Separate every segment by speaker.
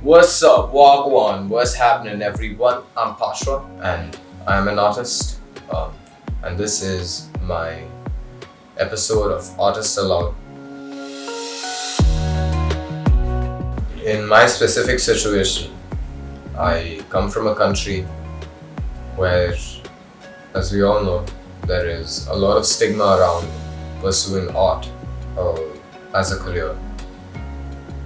Speaker 1: What's up, Wagwan? What's happening, everyone? I'm Pashwa, and I'm an artist. And this is my episode of Artist Aloud. In my specific situation, I come from a country where, as we all know, there is a lot of stigma around pursuing art as a career.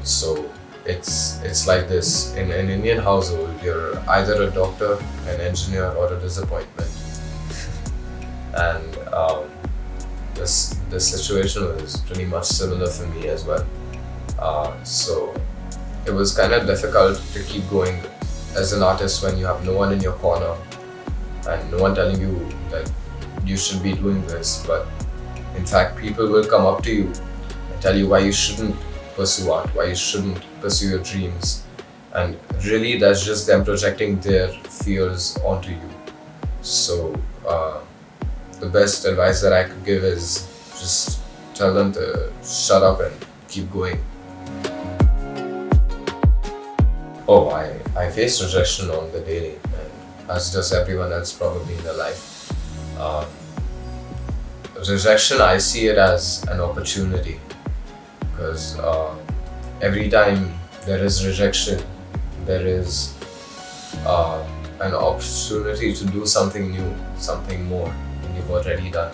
Speaker 1: So it's like this. In an Indian household, you're either a doctor, an engineer, or a disappointment. And this situation was pretty much similar for me as well. So it was kind of difficult to keep going as an artist when you have no one in your corner and no one telling you that you should be doing this. But in fact, people will come up to you and tell you why you shouldn't pursue art, why you shouldn't pursue your dreams. And really, that's just them projecting their fears onto you. So the best advice that I could give is just tell them to shut up and keep going. Oh, I face rejection on the daily, and as does everyone else probably in their life. Rejection, I see it as an opportunity, because every time there is rejection, there is an opportunity to do something new, something more than you've already done.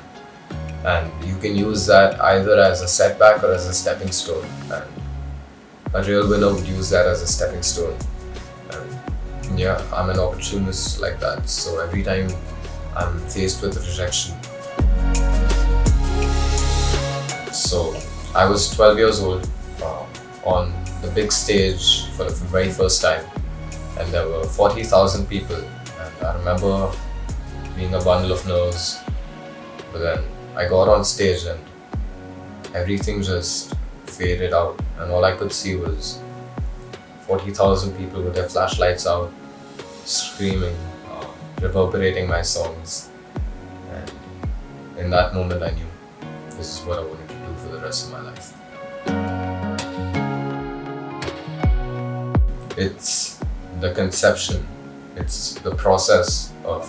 Speaker 1: And you can use that either as a setback or as a stepping stone. And a real winner would use that as a stepping stone. And yeah, I'm an opportunist like that. So every time I'm faced with rejection. So I was 12 years old on the big stage for the very first time, and there were 40,000 people, and I remember being a bundle of nerves. But then I got on stage and everything just faded out, and all I could see was 40,000 people with their flashlights out, screaming, reverberating my songs. And in that moment I knew this is what I wanted to do for the rest of my life. It's the conception, it's the process of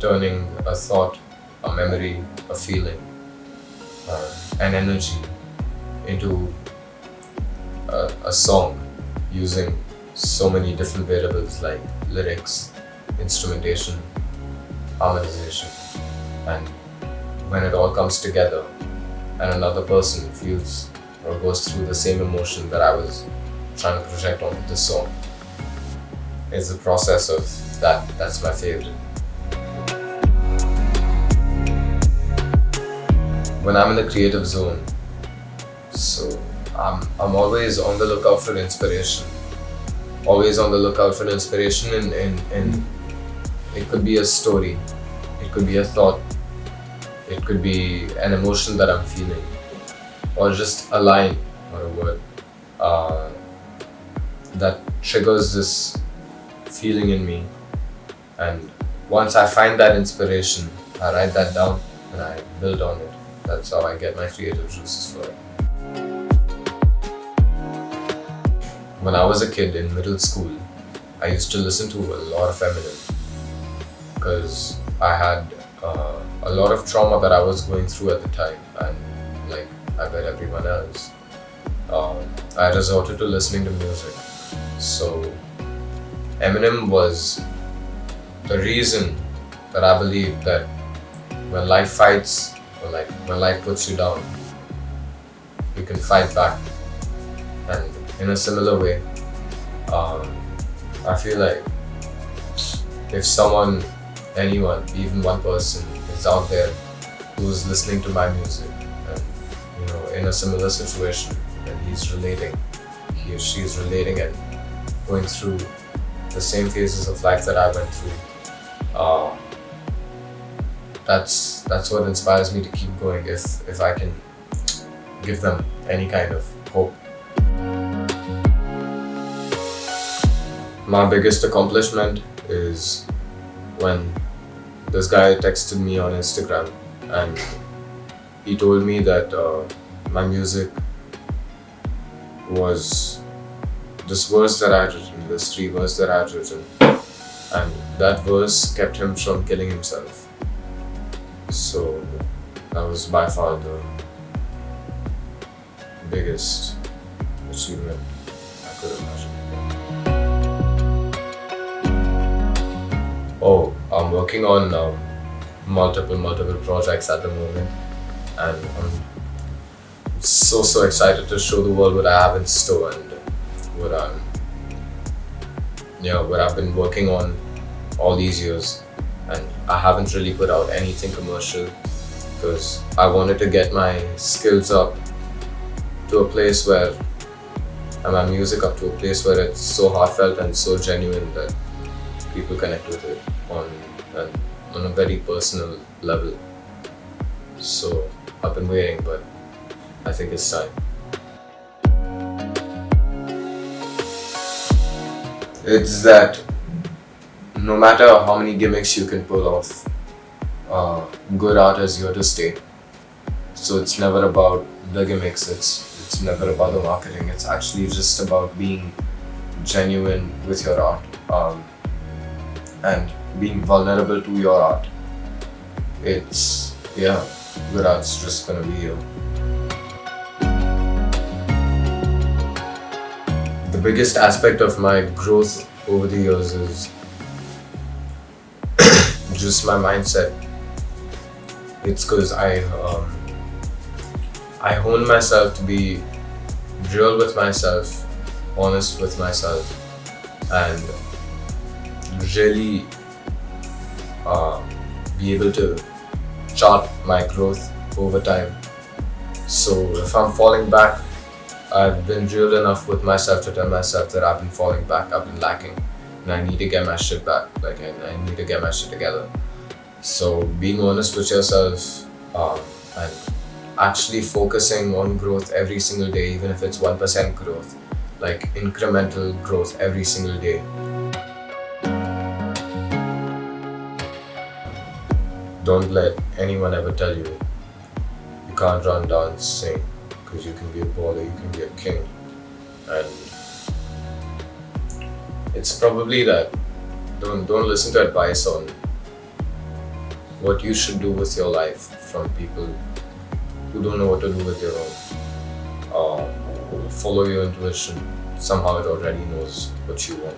Speaker 1: turning a thought, a memory, a feeling, an energy into a song using so many different variables like lyrics, instrumentation, harmonization. And when it all comes together and another person feels or goes through the same emotion that I was trying to project onto the song, it's the process of that's my favorite. When I'm in the creative zone, so I'm always on the lookout for inspiration. Always on the lookout for inspiration, and it could be a story, it could be a thought, it could be an emotion that I'm feeling, or just a line or a word that triggers this feeling in me. And once I find that inspiration, I write that down and I build on it. That's how I get my creative juices flowing. When I was a kid in middle school, I used to listen to a lot of Eminem because I had a lot of trauma that I was going through at the time, and like I bet everyone else, I resorted to listening to music. So Eminem was the reason that I believe that when life fights, or like when life puts you down, you can fight back. And in a similar way, I feel like if someone, anyone, even one person is out there who's listening to my music and in a similar situation, and he's relating, he or she is relating and going through the same phases of life that I went through, that's what inspires me to keep going, if I can give them any kind of hope. My biggest accomplishment is when this guy texted me on Instagram and he told me that my music was this verse that I had written, this 3 verse that I had written, and that verse kept him from killing himself. So that was by far the biggest achievement I could imagine. Oh, I'm working on multiple projects at the moment, and I'm so excited to show the world what I have in store and what I've been working on all these years. And I haven't really put out anything commercial because I wanted to get my skills up to a place where, and my music up to a place where it's so heartfelt and so genuine that people connect with it on a very personal level. So I've been waiting, but I think it's time. It's that no matter how many gimmicks you can pull off, good art is here to stay. So it's never about the gimmicks, it's never about the marketing, it's actually just about being genuine with your art, and being vulnerable to your art. Good art's just gonna be here. The biggest aspect of my growth over the years is just my mindset. It's because I honed myself to be real with myself, honest with myself, and really be able to chart my growth over time. So if I'm falling back, I've been real enough with myself to tell myself that I've been falling back, I've been lacking, and I need to get my shit back. I need to get my shit together. So being honest with yourself, and actually focusing on growth every single day, even if it's 1% growth, like incremental growth every single day. Don't let anyone ever tell you you can't run, dance, sing, because you can be a baller, you can be a king. And it's probably that. Don't listen to advice on what you should do with your life from people who don't know what to do with their own. Follow your intuition. Somehow it already knows what you want.